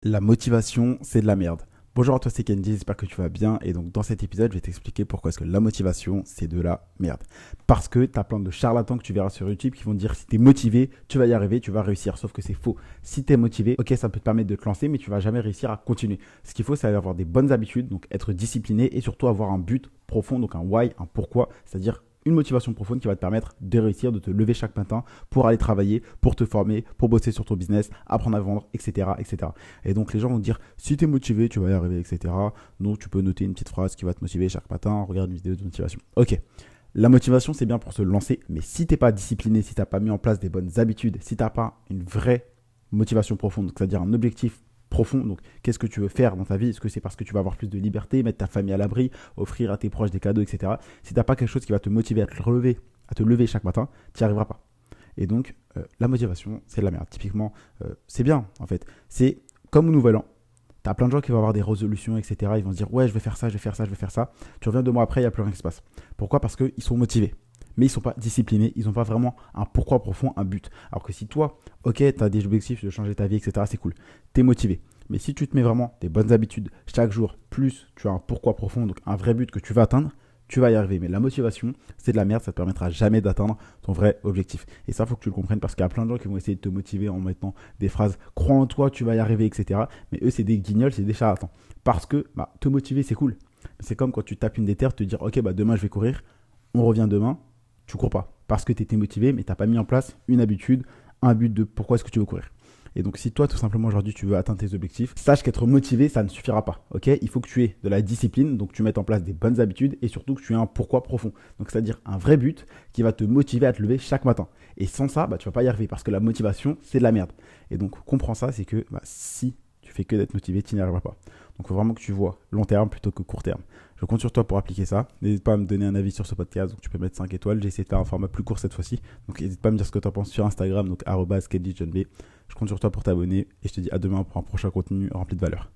La motivation, c'est de la merde. Bonjour à toi, c'est Kenji, j'espère que tu vas bien. Et donc dans cet épisode, je vais t'expliquer pourquoi est-ce que la motivation, c'est de la merde. Parce que tu as plein de charlatans que tu verras sur YouTube qui vont te dire si tu es motivé, tu vas y arriver, tu vas réussir. Sauf que c'est faux. Si tu es motivé, ok, ça peut te permettre de te lancer, mais tu vas jamais réussir à continuer. Ce qu'il faut, c'est avoir des bonnes habitudes, donc être discipliné et surtout avoir un but profond, donc un why, un pourquoi, c'est-à-dire une motivation profonde qui va te permettre de réussir, de te lever chaque matin pour aller travailler, pour te former, pour bosser sur ton business, apprendre à vendre, etc. etc. Et donc les gens vont te dire, si tu es motivé, tu vas y arriver, etc. Donc tu peux noter une petite phrase qui va te motiver chaque matin, regarde une vidéo de motivation. Ok, la motivation c'est bien pour se lancer, mais si tu n'es pas discipliné, si tu n'as pas mis en place des bonnes habitudes, si tu n'as pas une vraie motivation profonde, c'est-à-dire un objectif profond, donc qu'est-ce que tu veux faire dans ta vie? Est-ce que c'est parce que tu vas avoir plus de liberté, mettre ta famille à l'abri, offrir à tes proches des cadeaux, etc. Si tu n'as pas quelque chose qui va te motiver à te lever chaque matin, tu n'y arriveras pas. Et donc, la motivation, c'est de la merde. Typiquement, c'est bien, en fait. C'est comme au Nouvel An. Tu as plein de gens qui vont avoir des résolutions, etc. Ils vont se dire, ouais, je vais faire ça, je vais faire ça, je vais faire ça. Tu reviens 2 mois après, il n'y a plus rien qui se passe. Pourquoi? Parce qu'ils sont motivés. Mais ils ne sont pas disciplinés, ils n'ont pas vraiment un pourquoi profond, un but. Alors que si toi, ok, tu as des objectifs de changer ta vie, etc., c'est cool, tu es motivé. Mais si tu te mets vraiment des bonnes habitudes chaque jour, plus tu as un pourquoi profond, donc un vrai but que tu vas atteindre, tu vas y arriver. Mais la motivation, c'est de la merde, ça ne te permettra jamais d'atteindre ton vrai objectif. Et ça, il faut que tu le comprennes parce qu'il y a plein de gens qui vont essayer de te motiver en mettant des phrases « crois en toi, tu vas y arriver », etc. Mais eux, c'est des guignols, c'est des charlatans. Parce que te motiver, c'est cool. C'est comme quand tu tapes une déterre, te dire « ok, demain, je vais courir, on revient demain ». Tu cours pas parce que tu étais motivé, mais tu n'as pas mis en place une habitude, un but de pourquoi est-ce que tu veux courir. Et donc, si toi, tout simplement, aujourd'hui, tu veux atteindre tes objectifs, sache qu'être motivé, ça ne suffira pas. Ok, il faut que tu aies de la discipline, donc tu mettes en place des bonnes habitudes et surtout que tu aies un pourquoi profond. Donc, c'est-à-dire un vrai but qui va te motiver à te lever chaque matin. Et sans ça, tu vas pas y arriver parce que la motivation, c'est de la merde. Et donc, comprends ça, c'est que si tu fais que d'être motivé, tu n'y arriveras pas. Donc, il faut vraiment que tu vois long terme plutôt que court terme. Je compte sur toi pour appliquer ça. N'hésite pas à me donner un avis sur ce podcast. Donc, tu peux mettre 5 étoiles. J'ai essayé de faire un format plus court cette fois-ci. Donc, n'hésite pas à me dire ce que tu en penses sur Instagram. Donc, @KenjiJohnB. Je compte sur toi pour t'abonner. Et je te dis à demain pour un prochain contenu rempli de valeur.